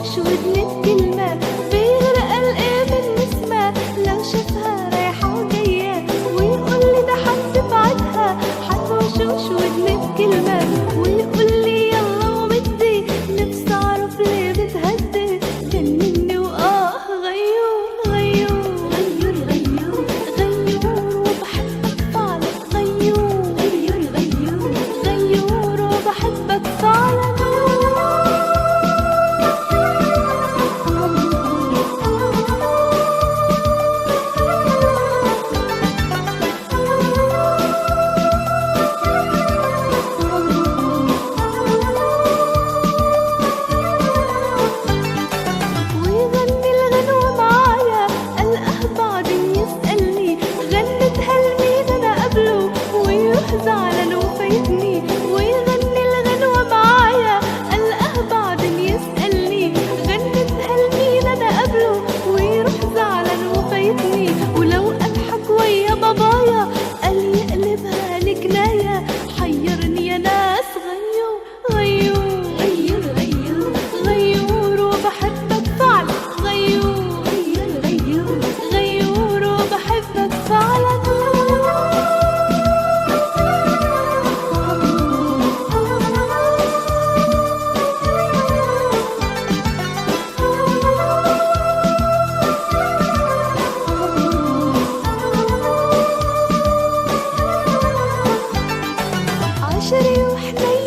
حتوش ودني بكلمة، بيغرق قلقي من نسمة لو شافها رايحة جاية، ويقول لي ده حنسيب بعدها حتوشوش ودني بكلمة، ويقول لي يلا ومدي نفسي اعرف ليه بتهدي، جنني واه غيور غيور غيور غيور غيور وبحبك فعلا غيور غيور غيور غيور وبحبك فعلا. ويغني الغنوة معايا ألقاه بعدين يسألني غنتها لمين أنا قبله، ويروح زعلان وفايتني. ويغني الغنوة معايا ألقاه بعدين يسألني غنتها لمين أنا قبله، ويروح زعلان وفايتني. ولو أضحك ويا بابايا قال يقلبها لجناية، حيرني يا ناس غيور غيور غيور غيور غيور وبحبك فعلا غيور غيور غيور غيور وبحبك فعلا. عشري وحنين